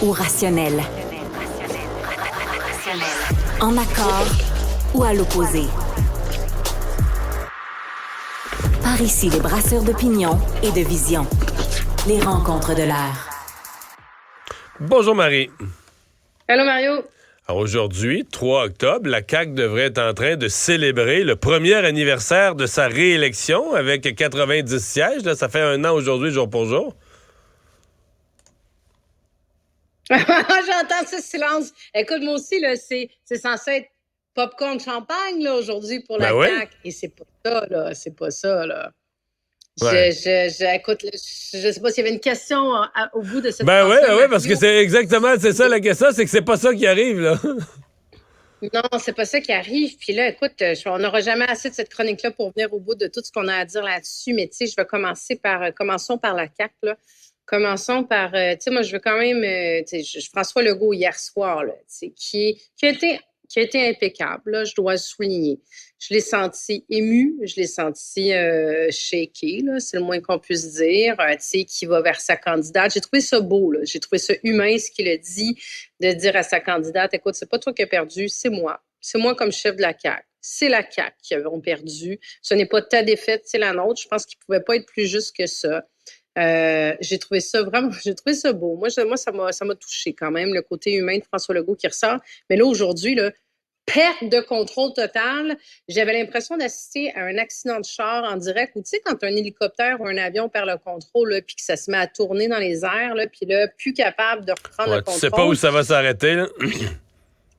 ou rationnel. En accord ou à l'opposé. Par ici, les brasseurs d'opinion et de vision. Les rencontres de l'air. Bonjour Marie. Allô Mario. Alors aujourd'hui, 3 octobre, la CAQ devrait être en train de célébrer le premier anniversaire de sa réélection avec 90 sièges. Là, ça fait 1 an aujourd'hui, jour pour jour. J'entends ce silence. Écoute, moi aussi, là, c'est censé être popcorn champagne là, aujourd'hui pour la CAQ. Et c'est pas ça, là. C'est pas ça, là. Ouais. Écoute, je sais pas s'il y avait une question au bout de cette oui, parce que c'est ça la question, c'est que c'est pas ça qui arrive, là. Non, c'est pas ça qui arrive. Puis là, écoute, on n'aura jamais assez de cette chronique-là pour venir au bout de tout ce qu'on a à dire là-dessus. Mais tu sais, je vais commençons par la CAQ, là. Commençons par, tu sais, moi, je veux quand même, tu sais, François Legault hier soir, là, tu sais, qui a été impeccable, là, je dois le souligner. Je l'ai senti ému, je l'ai senti shaké, là, c'est le moins qu'on puisse dire, tu sais, qui va vers sa candidate. J'ai trouvé ça beau, là, j'ai trouvé ça humain, ce qu'il a dit, de dire à sa candidate, écoute, c'est pas toi qui as perdu, c'est moi. C'est moi comme chef de la CAQ. C'est la CAQ qui avons perdu. Ce n'est pas ta défaite, c'est la nôtre. Je pense qu'il pouvait pas être plus juste que ça. J'ai trouvé ça beau. Moi, ça m'a touché quand même, le côté humain de François Legault qui ressort. Mais là, aujourd'hui, là, perte de contrôle totale. J'avais l'impression d'assister à un accident de char en direct où, tu sais, quand un hélicoptère ou un avion perd le contrôle, puis que ça se met à tourner dans les airs, puis là, plus capable de reprendre le contrôle. Tu sais pas où ça va s'arrêter, là?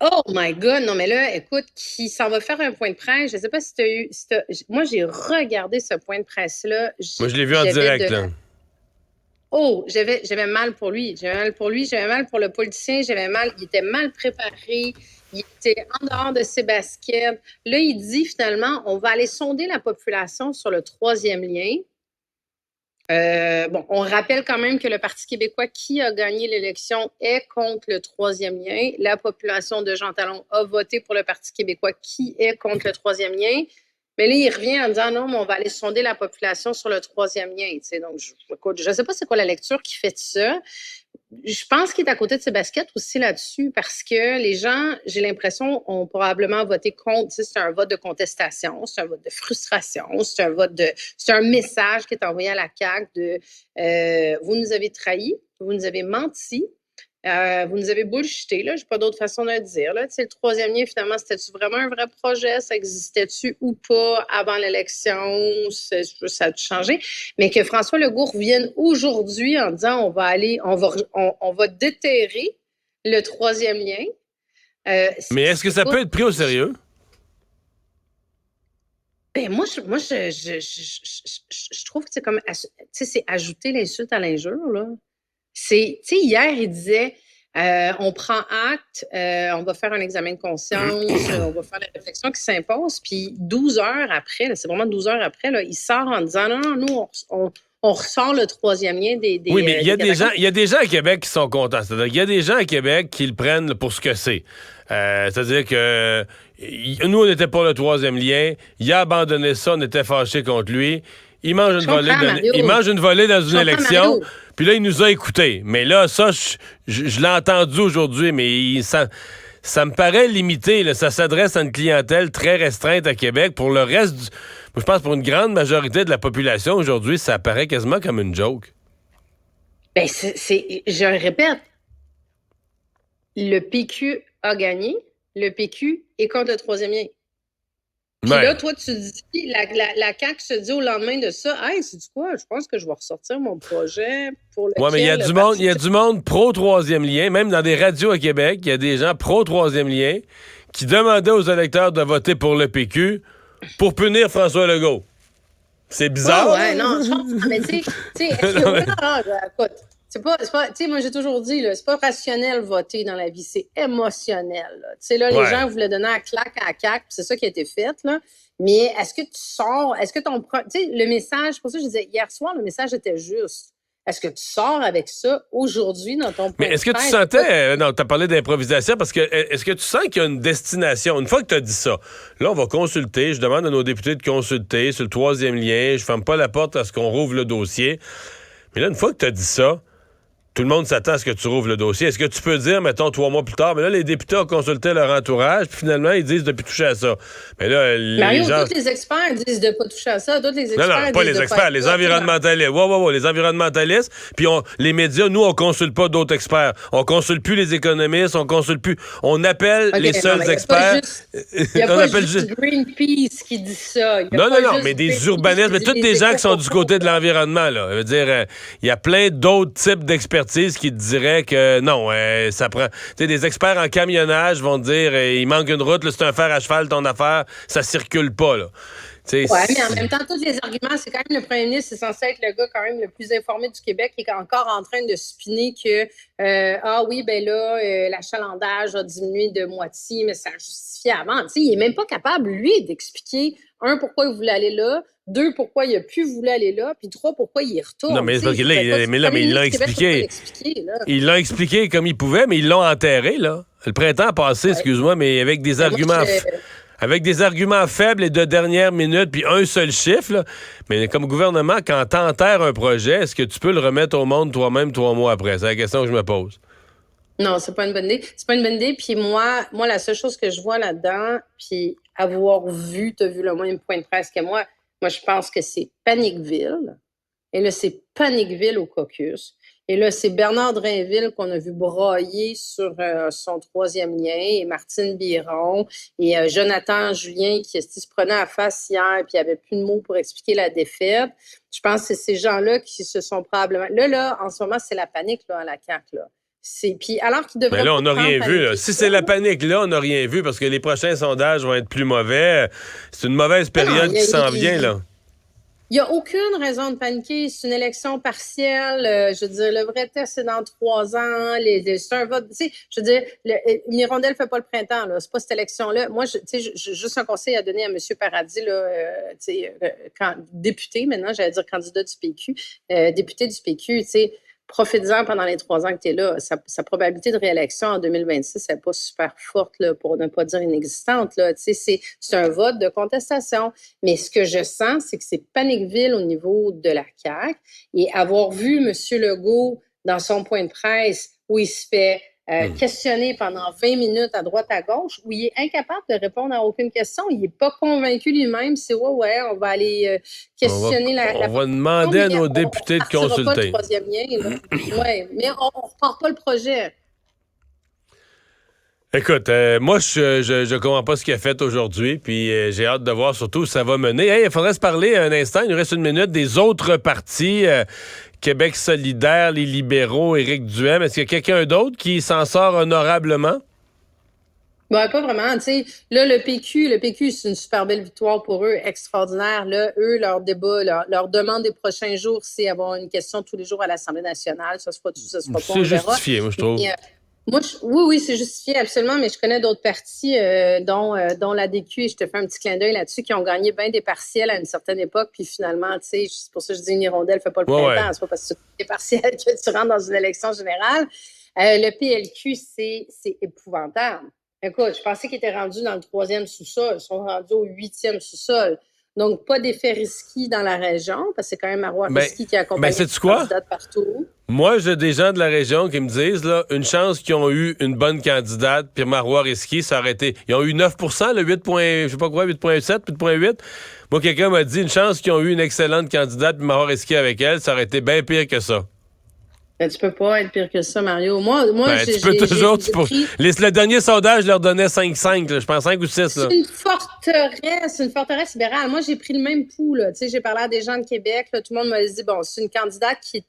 Oh my God! Non, mais là, écoute, qui s'en va faire un point de presse. Je sais pas si tu as eu... Moi, j'ai regardé ce point de presse-là. Moi, je l'ai vu en direct, là. Oh, j'avais mal pour lui. J'avais mal pour le politicien. Il était mal préparé. Il était en dehors de ses baskets. Là, il dit finalement, on va aller sonder la population sur le 3e lien. On rappelle quand même que le Parti québécois qui a gagné l'élection est contre le 3e lien. La population de Jean Talon a voté pour le Parti québécois qui est contre le 3e lien. Mais là, il revient en disant non, mais on va aller sonder la population sur le 3e lien. Donc, je ne sais pas c'est quoi la lecture qui fait de ça. Je pense qu'il est à côté de ses baskets aussi là-dessus parce que les gens, j'ai l'impression, ont probablement voté contre. C'est un vote de contestation, c'est un vote de frustration, c'est un message qui est envoyé à la CAQ de vous nous avez trahis, vous nous avez menti. Vous nous avez bullshité, là, j'ai pas d'autre façon de le dire. Là. Le 3e lien, finalement, c'était-tu vraiment un vrai projet? Ça existait-tu ou pas avant l'élection? Ça a changé. Mais que François Legault revienne aujourd'hui en disant on va déterrer le 3e lien. Mais est-ce que ça peut être pris au sérieux? Ben moi, je trouve que c'est comme, c'est ajouter l'insulte à l'injure, là. Hier, il disait, on prend acte, on va faire un examen de conscience, on va faire la réflexion qui s'impose, puis 12 heures après, là, c'est vraiment 12 heures après, là, il sort en disant, non, nous, on ressort le 3e lien des Oui, mais il y a des gens à Québec qui sont contents. C'est-à-dire qu'il y a des gens à Québec qui le prennent pour ce que c'est. C'est-à-dire que nous, on était pour le 3e lien, il a abandonné ça, on était fâchés contre lui. Il mange une volée dans une élection, puis là, il nous a écoutés. Mais là, ça, je l'ai entendu aujourd'hui, mais ça me paraît limité. Là. Ça s'adresse à une clientèle très restreinte à Québec. Pour le reste, je pense pour une grande majorité de la population, aujourd'hui, ça paraît quasiment comme une joke. Ben, je le répète, le PQ a gagné, le PQ est contre le 3e lien. Puis là, toi, tu dis, la CAQ se dit au lendemain de ça, « Hey, sais-tu quoi? Je pense que je vais ressortir mon projet pour lequel... » Oui, mais il y a du monde pro-3e lien, même dans des radios à Québec, il y a des gens pro-3e lien qui demandaient aux électeurs de voter pour le PQ pour punir François Legault. C'est bizarre. Oh, ouais, non, je pense... Mais tu sais, écoute... C'est pas, tu sais, moi, j'ai toujours dit, là, c'est pas rationnel voter dans la vie, c'est émotionnel. Tu sais, là, les gens voulaient donner un claque à la CAQ, c'est ça qui a été fait, là. Mais est-ce que tu sors, tu sais, le message, pour ça que je disais, hier soir, le message était juste. Est-ce que tu sors avec ça aujourd'hui dans ton Mais est-ce que tu sentais... non, tu as parlé d'improvisation, parce que est-ce que tu sens qu'il y a une destination? Une fois que tu as dit ça, là, on va consulter, je demande à nos députés de consulter sur le 3e lien, je ferme pas la porte à ce qu'on rouvre le dossier. Mais là, une fois que tu as dit ça, tout le monde s'attend à ce que tu rouvres le dossier. Est-ce que tu peux dire, mettons, 3 mois plus tard, mais là, les députés ont consulté leur entourage, puis finalement, ils disent de ne plus toucher à ça. Mais là, Mario, les gens... tous les experts disent de ne pas toucher à ça. D'autres, les experts Non, pas disent les de experts, pas les environnementalistes. Les environnementalistes. Puis les médias, nous, on consulte pas d'autres experts. On consulte plus les économistes, on consulte plus. On appelle les seuls experts. Il n'y a pas juste Greenpeace qui dit ça. Non, mais des urbanistes, mais tous des gens qui sont du côté de l'environnement, là. Je veux dire, il y a plein d'autres types d'expertise qui te diraient que non, ça prend... Tu sais, des experts en camionnage vont te dire, il manque une route, là, c'est un fer à cheval, ton affaire, ça circule pas, là. Oui, mais en même temps, tous les arguments, c'est quand même le premier ministre, c'est censé être le gars quand même le plus informé du Québec qui est encore en train de spinner que l'achalandage a diminué de moitié, mais ça a justifié avant. T'sais, il n'est même pas capable, lui, d'expliquer, 1, pourquoi il voulait aller là, 2, pourquoi il n'a plus voulu aller là, puis 3, pourquoi il y retourne. Non, mais c'est il l'a expliqué. Il l'a expliqué comme il pouvait, mais ils l'ont enterré, là. Le printemps passé, excuse-moi, mais avec des arguments... Avec des arguments faibles et de dernière minute, puis un seul chiffre, là. Mais comme gouvernement, quand t'enterres un projet, est-ce que tu peux le remettre au monde toi-même 3 mois après? C'est la question que je me pose. Non, c'est pas une bonne idée. C'est pas une bonne idée. Puis moi, la seule chose que je vois là-dedans, puis avoir vu, t'as vu le même point de presse que moi, je pense que c'est Paniqueville. Et là, c'est Paniqueville au caucus. Et là, c'est Bernard Drainville qu'on a vu brailler sur son 3e lien, et Martine Biron, et Jonathan Julien qui se prenait à face hier, puis il n'y avait plus de mots pour expliquer la défaite. Je pense que c'est ces gens-là qui se sont probablement... Là, en ce moment, c'est la panique là, à la CAQ, là. Puis alors qu'ils devraient... Mais là, on n'a rien vu. Là. Si c'est la panique, là, on n'a rien vu parce que les prochains sondages vont être plus mauvais. C'est une mauvaise période qui s'en vient, là. Il n'y a aucune raison de paniquer. C'est une élection partielle. Je veux dire, le vrai test, c'est dans 3 ans. C'est un vote. Tu sais, je veux dire, une hirondelle ne fait pas le printemps. Là. C'est pas cette élection-là. Moi, juste un conseil à donner à M. Paradis, là, député maintenant, j'allais dire candidat du PQ, député du PQ, tu sais, profite-en pendant les 3 ans que tu es là. Sa probabilité de réélection en 2026 n'est pas super forte, là, pour ne pas dire inexistante. Là. C'est un vote de contestation. Mais ce que je sens, c'est que c'est Paniqueville au niveau de la CAQ. Et avoir vu M. Legault dans son point de presse où il se fait questionner pendant 20 minutes à droite à gauche, où il est incapable de répondre à aucune question. Il n'est pas convaincu lui-même. C'est on va aller questionner on va demander à nos députés de consulter. Pas le 3e lien, là. Ouais, mais on ne repart pas le projet. Écoute, moi, je comprends pas ce qu'il a fait aujourd'hui, puis j'ai hâte de voir surtout où ça va mener. Hey, il faudrait se parler un instant, il nous reste 1 minute, des autres partis, Québec solidaire, les libéraux, Éric Duhem. Est-ce qu'il y a quelqu'un d'autre qui s'en sort honorablement? Ben, pas vraiment. Tu sais, là, le PQ, c'est une super belle victoire pour eux, extraordinaire. Là, eux, leur débat, leur demande des prochains jours, c'est avoir une question tous les jours à l'Assemblée nationale. Ça se fera pas. C'est justifié, moi, je trouve. Oui, c'est justifié, absolument, mais je connais d'autres partis, dont l'ADQ, et je te fais un petit clin d'œil là-dessus, qui ont gagné bien des partiels à une certaine époque, puis finalement, tu sais, c'est pour ça que je dis une hirondelle fait pas le printemps, c'est pas parce que tu fais des partiels que tu rentres dans une élection générale. Le PLQ, c'est épouvantable. Écoute, je pensais qu'ils étaient rendus dans le 3e sous-sol, ils sont rendus au 8e sous-sol. Donc, pas d'effet risqué dans la région, parce que c'est quand même Marois Risky qui accompagne les candidats partout. Moi, j'ai des gens de la région qui me disent, là, une chance qu'ils ont eu une bonne candidate, puis Marois Risky, ça aurait été... Ils ont eu 9 le 8, je sais pas quoi, 8,7, 8,8. Moi, quelqu'un m'a dit, une chance qu'ils ont eu une excellente candidate, puis Marois Risky avec elle, ça aurait été bien pire que ça. Ben, tu peux pas être pire que ça, Mario. Moi, tu peux toujours. Le dernier sondage leur donnait 5-5, là, je pense 5 ou 6. C'est une forteresse libérale. Moi, j'ai pris le même pouls. Tu sais, j'ai parlé à des gens de Québec. Là, tout le monde m'a dit, bon, c'est une candidate qui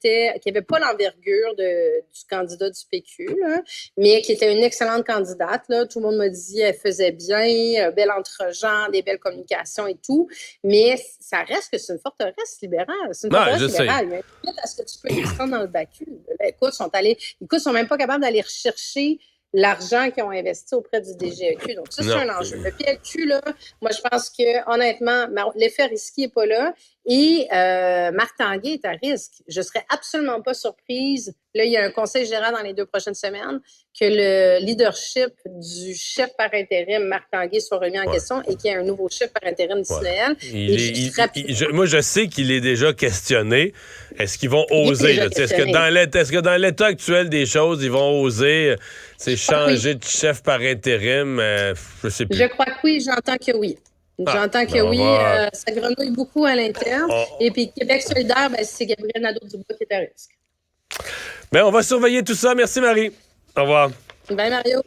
avait pas l'envergure du candidat du PQ, là, mais qui était une excellente candidate. Là. Tout le monde m'a dit, elle faisait bien, bel entre-gens, des belles communications et tout. Mais ça reste que c'est une forteresse libérale. C'est une forteresse libérale. Il y a une limite à ce que tu peux descendre dans le Bacu. Écoute, ils sont même pas capables d'aller rechercher l'argent qu'ils ont investi auprès du DGEQ. Donc, ça, c'est un enjeu. Le PLQ, là, moi, je pense que, honnêtement, l'effet risqué n'est pas là. Et Marc Tanguay est à risque. Je ne serais absolument pas surprise. Là, il y a un conseil général dans les 2 prochaines semaines que le leadership du chef par intérim, Marc Tanguay, soit remis en question et qu'il y ait un nouveau chef par intérim d'ici Noël. Moi, je sais qu'il est déjà questionné. Est-ce qu'ils vont oser? Est-ce que dans l'état actuel des choses, ils vont oser changer de chef par intérim? Je sais plus. Je crois que oui, j'entends que oui. J'entends que oui, ça grenouille beaucoup à l'interne. Et puis Québec solidaire, c'est Gabriel Nadeau-Dubois qui est à risque. Mais on va surveiller tout ça. Merci, Marie. Au revoir. Bye, Mario.